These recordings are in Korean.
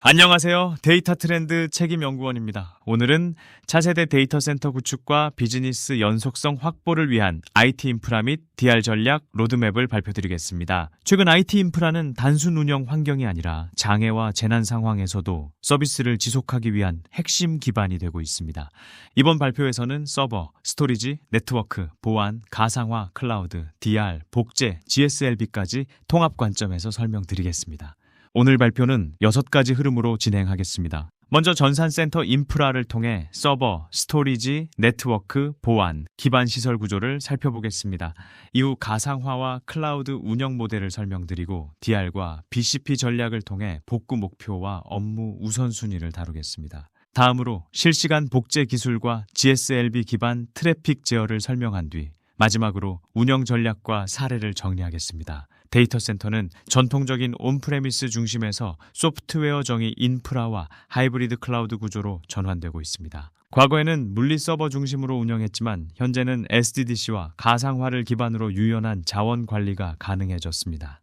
안녕하세요. 데이터 트렌드 책임 연구원입니다. 오늘은 차세대 데이터 센터 구축과 비즈니스 연속성 확보를 위한 IT 인프라 및 DR 전략 로드맵을 발표드리겠습니다. 최근 IT 인프라는 단순 운영 환경이 아니라 장애와 재난 상황에서도 서비스를 지속하기 위한 핵심 기반이 되고 있습니다. 이번 발표에서는 서버, 스토리지, 네트워크, 보안, 가상화, 클라우드, DR, 복제, GSLB까지 통합 관점에서 설명드리겠습니다. 오늘 발표는 6가지 흐름으로 진행하겠습니다. 먼저 전산센터 인프라를 통해 서버, 스토리지, 네트워크, 보안, 기반 시설 구조를 살펴보겠습니다. 이후 가상화와 클라우드 운영 모델을 설명드리고 DR과 BCP 전략을 통해 복구 목표와 업무 우선순위를 다루겠습니다. 다음으로 실시간 복제 기술과 GSLB 기반 트래픽 제어를 설명한 뒤 마지막으로 운영 전략과 사례를 정리하겠습니다. 데이터 센터는 전통적인 온프레미스 중심에서 소프트웨어 정의 인프라와 하이브리드 클라우드 구조로 전환되고 있습니다. 과거에는 물리 서버 중심으로 운영했지만 현재는 SDDC와 가상화를 기반으로 유연한 자원 관리가 가능해졌습니다.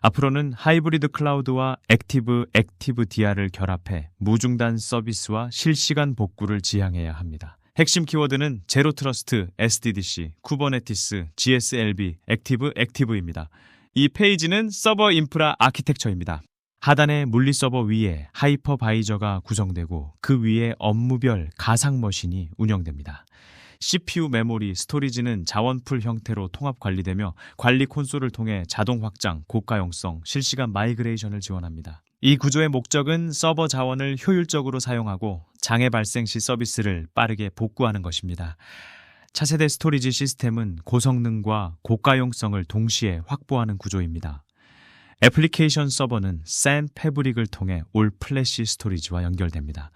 앞으로는 하이브리드 클라우드와 액티브 DR을 결합해 무중단 서비스와 실시간 복구를 지향해야 합니다. 핵심 키워드는 제로 트러스트, SDDC, 쿠버네티스, GSLB, 액티브입니다. 이 페이지는 서버 인프라 아키텍처입니다. 하단의 물리 서버 위에 하이퍼바이저가 구성되고 그 위에 업무별 가상 머신이 운영됩니다. CPU, 메모리, 스토리지는 자원풀 형태로 통합 관리되며 관리 콘솔을 통해 자동 확장, 고가용성, 실시간 마이그레이션을 지원합니다. 이 구조의 목적은 서버 자원을 효율적으로 사용하고 장애 발생 시 서비스를 빠르게 복구하는 것입니다. 차세대 스토리지 시스템은 고성능과 고가용성을 동시에 확보하는 구조입니다. 애플리케이션 서버는 SAN 패브릭을 통해 올 플래시 스토리지와 연결됩니다.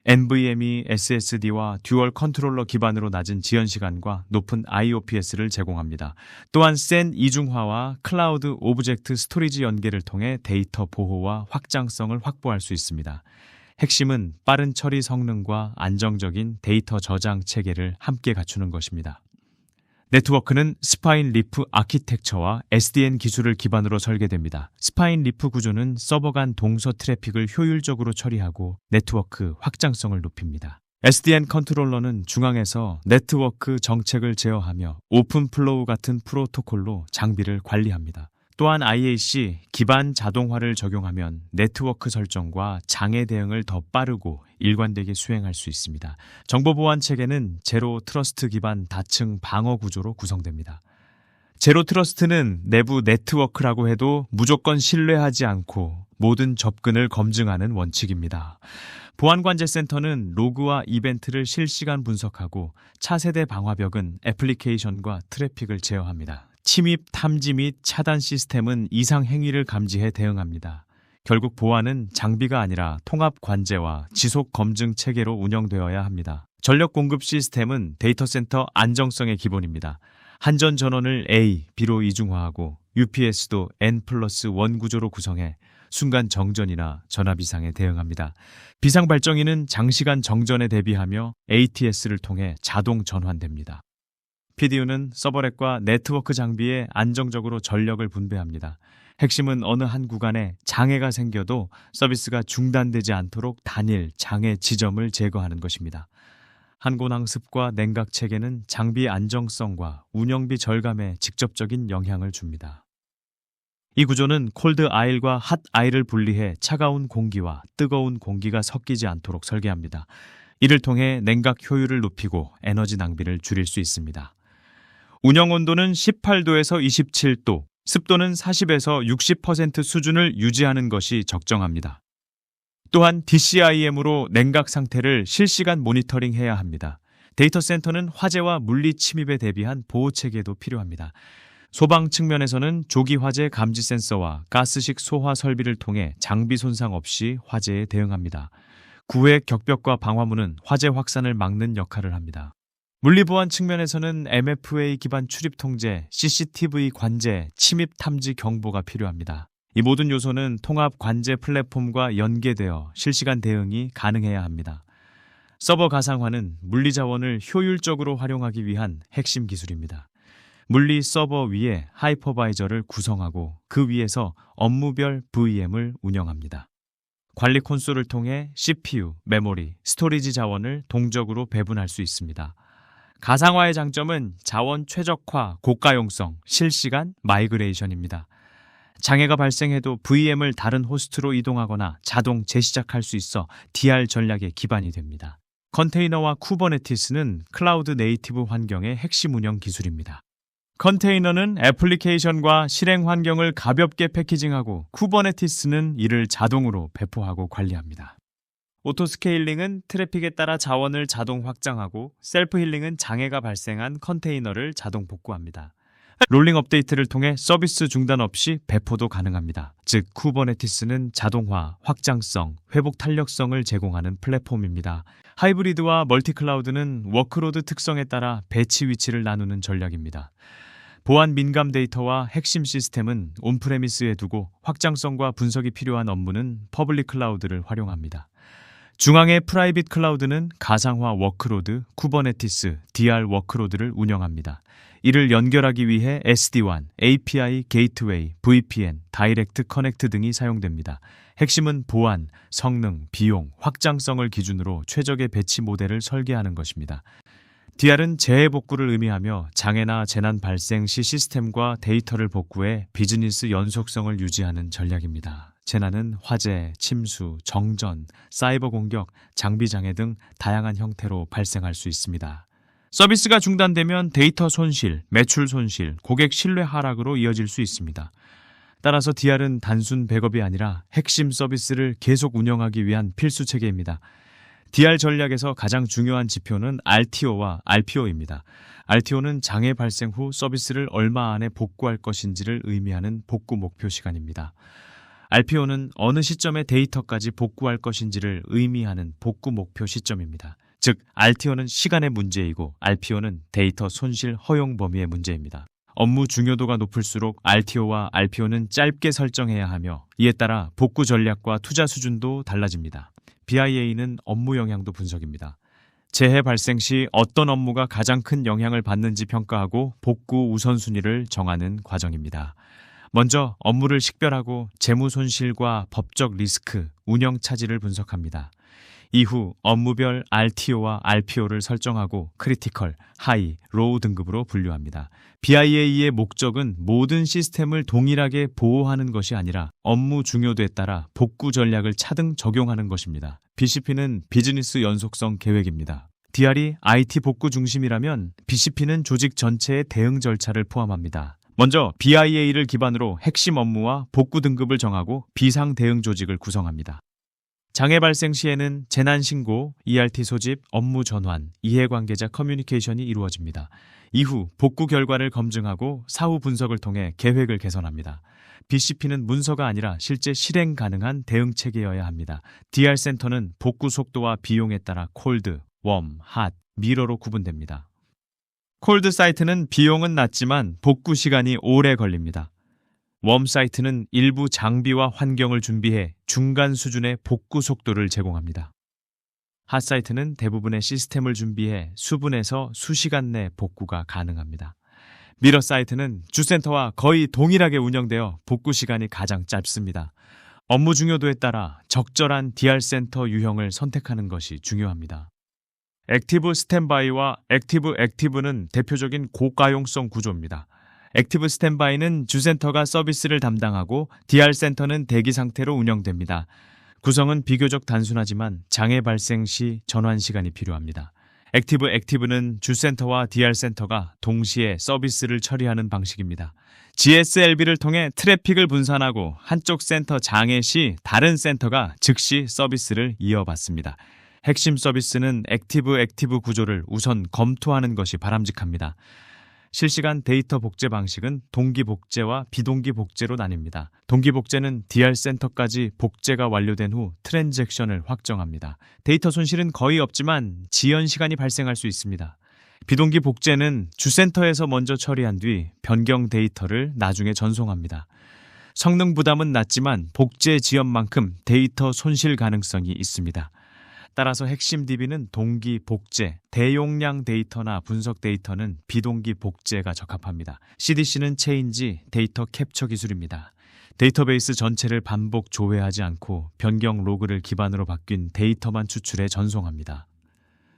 NVMe SSD와 듀얼 컨트롤러 기반으로 낮은 지연 시간과 높은 IOPS를 제공합니다. 또한 SAN 이중화와 클라우드 오브젝트 스토리지 연계를 통해 데이터 보호와 확장성을 확보할 수 있습니다. 핵심은 빠른 처리 성능과 안정적인 데이터 저장 체계를 함께 갖추는 것입니다. 네트워크는 스파인 리프 아키텍처와 SDN 기술을 기반으로 설계됩니다. 스파인 리프 구조는 서버 간 동서 트래픽을 효율적으로 처리하고 네트워크 확장성을 높입니다. SDN 컨트롤러는 중앙에서 네트워크 정책을 제어하며 오픈 플로우 같은 프로토콜로 장비를 관리합니다. 또한 IAC 기반 자동화를 적용하면 네트워크 설정과 장애 대응을 더 빠르고 일관되게 수행할 수 있습니다. 정보보안 체계는 제로 트러스트 기반 다층 방어 구조로 구성됩니다. 제로 트러스트는 내부 네트워크라고 해도 무조건 신뢰하지 않고 모든 접근을 검증하는 원칙입니다. 보안관제센터는 로그와 이벤트를 실시간 분석하고 차세대 방화벽은 애플리케이션과 트래픽을 제어합니다. 침입, 탐지 및 차단 시스템은 이상 행위를 감지해 대응합니다. 결국 보안은 장비가 아니라 통합 관제와 지속 검증 체계로 운영되어야 합니다. 전력 공급 시스템은 데이터 센터 안정성의 기본입니다. 한전 전원을 A, B로 이중화하고 UPS도 N+1 구조로 구성해 순간 정전이나 전압 이상에 대응합니다. 비상 발정기는 장시간 정전에 대비하며 ATS를 통해 자동 전환됩니다. PDU는 서버렉과 네트워크 장비에 안정적으로 전력을 분배합니다. 핵심은 어느 한 구간에 장애가 생겨도 서비스가 중단되지 않도록 단일 장애 지점을 제거하는 것입니다. 한곤항습과 냉각 체계는 장비 안정성과 운영비 절감에 직접적인 영향을 줍니다. 이 구조는 콜드 아일과 핫 아일을 분리해 차가운 공기와 뜨거운 공기가 섞이지 않도록 설계합니다. 이를 통해 냉각 효율을 높이고 에너지 낭비를 줄일 수 있습니다. 운영 온도는 18도에서 27도, 습도는 40에서 60% 수준을 유지하는 것이 적정합니다. 또한 DCIM으로 냉각 상태를 실시간 모니터링해야 합니다. 데이터 센터는 화재와 물리 침입에 대비한 보호 체계도 필요합니다. 소방 측면에서는 조기 화재 감지 센서와 가스식 소화 설비를 통해 장비 손상 없이 화재에 대응합니다. 구획 격벽과 방화문은 화재 확산을 막는 역할을 합니다. 물리보안 측면에서는 MFA 기반 출입 통제, CCTV 관제, 침입 탐지 경보가 필요합니다. 이 모든 요소는 통합 관제 플랫폼과 연계되어 실시간 대응이 가능해야 합니다. 서버 가상화는 물리 자원을 효율적으로 활용하기 위한 핵심 기술입니다. 물리 서버 위에 하이퍼바이저를 구성하고 그 위에서 업무별 VM을 운영합니다. 관리 콘솔을 통해 CPU, 메모리, 스토리지 자원을 동적으로 배분할 수 있습니다. 가상화의 장점은 자원 최적화, 고가용성, 실시간 마이그레이션입니다. 장애가 발생해도 VM을 다른 호스트로 이동하거나 자동 재시작할 수 있어 DR 전략의 기반이 됩니다. 컨테이너와 쿠버네티스는 클라우드 네이티브 환경의 핵심 운영 기술입니다. 컨테이너는 애플리케이션과 실행 환경을 가볍게 패키징하고 쿠버네티스는 이를 자동으로 배포하고 관리합니다. 오토스케일링은 트래픽에 따라 자원을 자동 확장하고 셀프 힐링은 장애가 발생한 컨테이너를 자동 복구합니다. 롤링 업데이트를 통해 서비스 중단 없이 배포도 가능합니다. 즉 쿠버네티스는 자동화, 확장성, 회복 탄력성을 제공하는 플랫폼입니다. 하이브리드와 멀티클라우드는 워크로드 특성에 따라 배치 위치를 나누는 전략입니다. 보안 민감 데이터와 핵심 시스템은 온프레미스에 두고 확장성과 분석이 필요한 업무는 퍼블릭 클라우드를 활용합니다. 중앙의 프라이빗 클라우드는 가상화 워크로드, 쿠버네티스, DR 워크로드를 운영합니다. 이를 연결하기 위해 SD-WAN, API, 게이트웨이, VPN, 다이렉트 커넥트 등이 사용됩니다. 핵심은 보안, 성능, 비용, 확장성을 기준으로 최적의 배치 모델을 설계하는 것입니다. DR은 재해복구를 의미하며 장애나 재난 발생 시 시스템과 데이터를 복구해 비즈니스 연속성을 유지하는 전략입니다. 재난은 화재, 침수, 정전, 사이버 공격, 장비 장애 등 다양한 형태로 발생할 수 있습니다. 서비스가 중단되면 데이터 손실, 매출 손실, 고객 신뢰 하락으로 이어질 수 있습니다. 따라서 DR은 단순 백업이 아니라 핵심 서비스를 계속 운영하기 위한 필수 체계입니다. DR 전략에서 가장 중요한 지표는 RTO와 RPO입니다. RTO는 장애 발생 후 서비스를 얼마 안에 복구할 것인지를 의미하는 복구 목표 시간입니다. RPO는 어느 시점에 데이터까지 복구할 것인지를 의미하는 복구 목표 시점입니다. 즉, RTO는 시간의 문제이고 RPO는 데이터 손실 허용 범위의 문제입니다. 업무 중요도가 높을수록 RTO와 RPO는 짧게 설정해야 하며 이에 따라 복구 전략과 투자 수준도 달라집니다. BIA는 업무 영향도 분석입니다. 재해 발생 시 어떤 업무가 가장 큰 영향을 받는지 평가하고 복구 우선순위를 정하는 과정입니다. 먼저 업무를 식별하고 재무 손실과 법적 리스크, 운영 차질을 분석합니다. 이후 업무별 RTO와 RPO를 설정하고 크리티컬, 하이, 로우 등급으로 분류합니다. BIA의 목적은 모든 시스템을 동일하게 보호하는 것이 아니라 업무 중요도에 따라 복구 전략을 차등 적용하는 것입니다. BCP는 비즈니스 연속성 계획입니다. DR이 IT 복구 중심이라면 BCP는 조직 전체의 대응 절차를 포함합니다. 먼저 BIA를 기반으로 핵심 업무와 복구 등급을 정하고 비상 대응 조직을 구성합니다. 장애 발생 시에는 재난 신고, ERT 소집, 업무 전환, 이해관계자 커뮤니케이션이 이루어집니다. 이후 복구 결과를 검증하고 사후 분석을 통해 계획을 개선합니다. BCP는 문서가 아니라 실제 실행 가능한 대응 체계여야 합니다. DR 센터는 복구 속도와 비용에 따라 콜드, 웜, 핫, 미러로 구분됩니다. 콜드 사이트는 비용은 낮지만 복구 시간이 오래 걸립니다. 웜 사이트는 일부 장비와 환경을 준비해 중간 수준의 복구 속도를 제공합니다. 핫 사이트는 대부분의 시스템을 준비해 수분에서 수시간 내 복구가 가능합니다. 미러 사이트는 주센터와 거의 동일하게 운영되어 복구 시간이 가장 짧습니다. 업무 중요도에 따라 적절한 DR 센터 유형을 선택하는 것이 중요합니다. 액티브 스탠바이와 액티브는 대표적인 고가용성 구조입니다. 액티브 스탠바이는 주센터가 서비스를 담당하고 DR 센터는 대기 상태로 운영됩니다. 구성은 비교적 단순하지만 장애 발생 시 전환 시간이 필요합니다. 액티브는 주센터와 DR 센터가 동시에 서비스를 처리하는 방식입니다. GSLB를 통해 트래픽을 분산하고 한쪽 센터 장애 시 다른 센터가 즉시 서비스를 이어받습니다. 핵심 서비스는 액티브 구조를 우선 검토하는 것이 바람직합니다. 실시간 데이터 복제 방식은 동기 복제와 비동기 복제로 나뉩니다. 동기 복제는 DR 센터까지 복제가 완료된 후 트랜잭션을 확정합니다. 데이터 손실은 거의 없지만 지연 시간이 발생할 수 있습니다. 비동기 복제는 주센터에서 먼저 처리한 뒤 변경 데이터를 나중에 전송합니다. 성능 부담은 낮지만 복제 지연만큼 데이터 손실 가능성이 있습니다. 따라서 핵심 DB는 동기 복제, 대용량 데이터나 분석 데이터는 비동기 복제가 적합합니다. CDC는 체인지, 데이터 캡처 기술입니다. 데이터베이스 전체를 반복 조회하지 않고 변경 로그를 기반으로 바뀐 데이터만 추출해 전송합니다.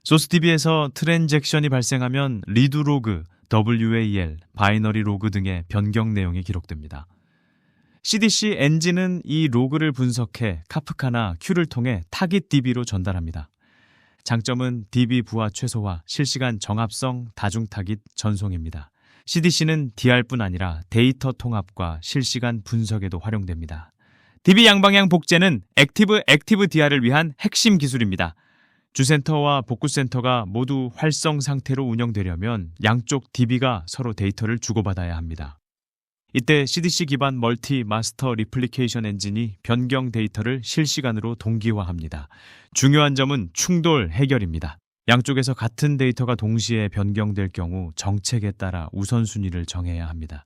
소스DB에서 트랜잭션이 발생하면 리드 로그, WAL, 바이너리 로그 등의 변경 내용이 기록됩니다. CDC 엔진은 이 로그를 분석해 카프카나 큐를 통해 타깃 DB로 전달합니다. 장점은 DB 부하 최소화, 실시간 정합성 다중 타깃 전송입니다. CDC는 DR뿐 아니라 데이터 통합과 실시간 분석에도 활용됩니다. DB 양방향 복제는 액티브 DR을 위한 핵심 기술입니다. 주센터와 복구센터가 모두 활성 상태로 운영되려면 양쪽 DB가 서로 데이터를 주고받아야 합니다. 이때 CDC 기반 멀티 마스터 리플리케이션 엔진이 변경 데이터를 실시간으로 동기화합니다. 중요한 점은 충돌 해결입니다. 양쪽에서 같은 데이터가 동시에 변경될 경우 정책에 따라 우선순위를 정해야 합니다.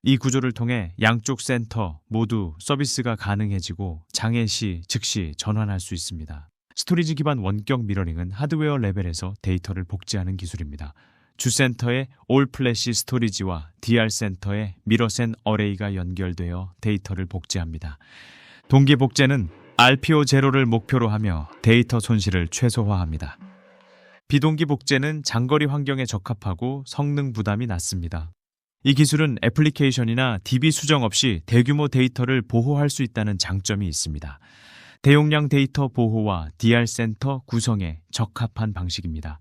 이 구조를 통해 양쪽 센터 모두 서비스가 가능해지고 장애 시 즉시 전환할 수 있습니다. 스토리지 기반 원격 미러링은 하드웨어 레벨에서 데이터를 복제하는 기술입니다. 주센터의 올 플래시 스토리지와 DR 센터의 미러센 어레이가 연결되어 데이터를 복제합니다. 동기 복제는 RPO 제로를 목표로 하며 데이터 손실을 최소화합니다. 비동기 복제는 장거리 환경에 적합하고 성능 부담이 낮습니다. 이 기술은 애플리케이션이나 DB 수정 없이 대규모 데이터를 보호할 수 있다는 장점이 있습니다. 대용량 데이터 보호와 DR 센터 구성에 적합한 방식입니다.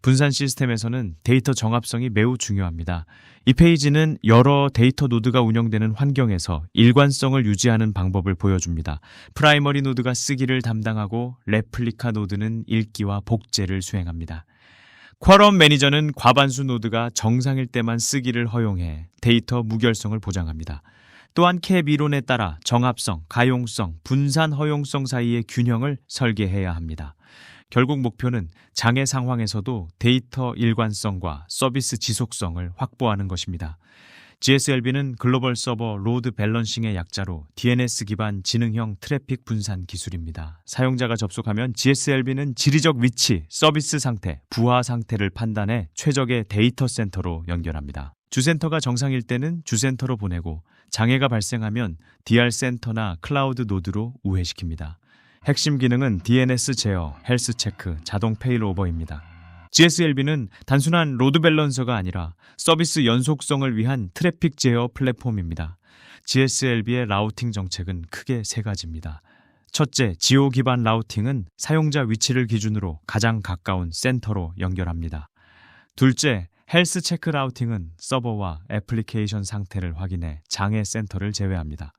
분산 시스템에서는 데이터 정합성이 매우 중요합니다. 이 페이지는 여러 데이터 노드가 운영되는 환경에서 일관성을 유지하는 방법을 보여줍니다. 프라이머리 노드가 쓰기를 담당하고 레플리카 노드는 읽기와 복제를 수행합니다. 쿼럼 매니저는 과반수 노드가 정상일 때만 쓰기를 허용해 데이터 무결성을 보장합니다. 또한 캡 이론에 따라 정합성, 가용성, 분산 허용성 사이의 균형을 설계해야 합니다. 결국 목표는 장애 상황에서도 데이터 일관성과 서비스 지속성을 확보하는 것입니다. GSLB는 글로벌 서버 로드 밸런싱의 약자로 DNS 기반 지능형 트래픽 분산 기술입니다. 사용자가 접속하면 GSLB는 지리적 위치, 서비스 상태, 부하 상태를 판단해 최적의 데이터 센터로 연결합니다. 주센터가 정상일 때는 주센터로 보내고 장애가 발생하면 DR 센터나 클라우드 노드로 우회시킵니다. 핵심 기능은 DNS 제어, 헬스 체크, 자동 페일오버입니다. GSLB는 단순한 로드 밸런서가 아니라 서비스 연속성을 위한 트래픽 제어 플랫폼입니다. GSLB의 라우팅 정책은 크게 세 가지입니다. 첫째, 지오 기반 라우팅은 사용자 위치를 기준으로 가장 가까운 센터로 연결합니다. 둘째, 헬스 체크 라우팅은 서버와 애플리케이션 상태를 확인해 장애 센터를 제외합니다.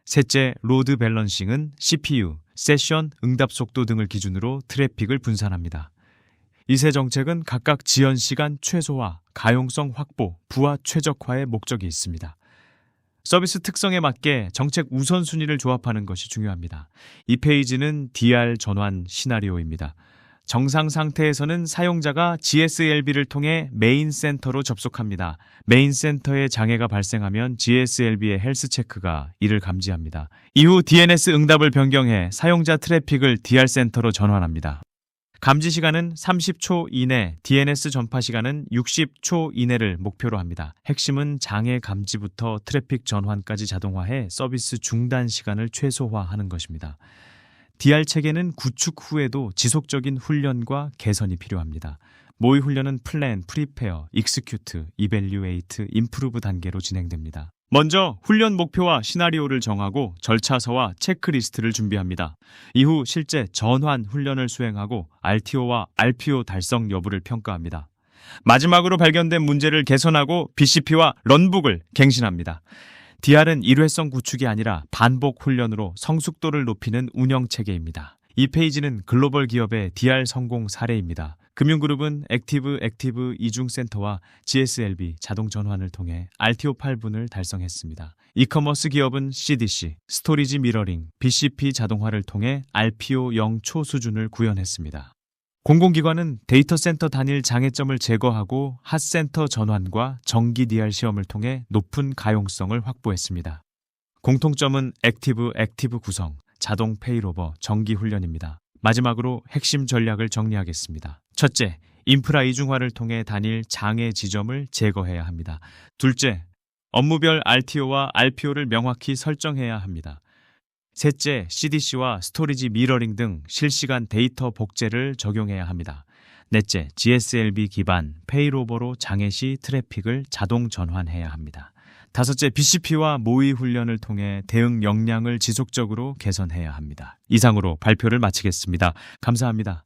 셋째, 로드 밸런싱은 CPU, 세션, 응답 속도 등을 기준으로 트래픽을 분산합니다. 이 세 정책은 각각 지연 시간 최소화, 가용성 확보, 부하 최적화의 목적이 있습니다. 서비스 특성에 맞게 정책 우선순위를 조합하는 것이 중요합니다. 이 페이지는 DR 전환 시나리오입니다. 정상 상태에서는 사용자가 GSLB를 통해 메인 센터로 접속합니다. 메인 센터에 장애가 발생하면 GSLB의 헬스 체크가 이를 감지합니다. 이후 DNS 응답을 변경해 사용자 트래픽을 DR 센터로 전환합니다. 감지 시간은 30초 이내, DNS 전파 시간은 60초 이내를 목표로 합니다. 핵심은 장애 감지부터 트래픽 전환까지 자동화해 서비스 중단 시간을 최소화하는 것입니다. DR 체계는 구축 후에도 지속적인 훈련과 개선이 필요합니다. 모의 훈련은 플랜, 프리페어, 익스큐트, 이밸류에이트, 임프루브 단계로 진행됩니다. 먼저 훈련 목표와 시나리오를 정하고 절차서와 체크리스트를 준비합니다. 이후 실제 전환 훈련을 수행하고 RTO와 RPO 달성 여부를 평가합니다. 마지막으로 발견된 문제를 개선하고 BCP와 런북을 갱신합니다. DR은 일회성 구축이 아니라 반복 훈련으로 성숙도를 높이는 운영 체계입니다. 이 페이지는 글로벌 기업의 DR 성공 사례입니다. 금융그룹은 액티브 이중센터와 GSLB 자동 전환을 통해 RTO 8분을 달성했습니다. 이커머스 기업은 CDC, 스토리지 미러링, BCP 자동화를 통해 RPO 0초 수준을 구현했습니다. 공공기관은 데이터 센터 단일 장애점을 제거하고 핫센터 전환과 정기 DR 시험을 통해 높은 가용성을 확보했습니다. 공통점은 액티브 구성, 자동 페일오버, 정기 훈련입니다. 마지막으로 핵심 전략을 정리하겠습니다. 첫째, 인프라 이중화를 통해 단일 장애 지점을 제거해야 합니다. 둘째, 업무별 RTO와 RPO를 명확히 설정해야 합니다. 셋째, CDC와 스토리지 미러링 등 실시간 데이터 복제를 적용해야 합니다. 넷째, GSLB 기반 페이로버로 장애 시 트래픽을 자동 전환해야 합니다. 다섯째, BCP와 모의 훈련을 통해 대응 역량을 지속적으로 개선해야 합니다. 이상으로 발표를 마치겠습니다. 감사합니다.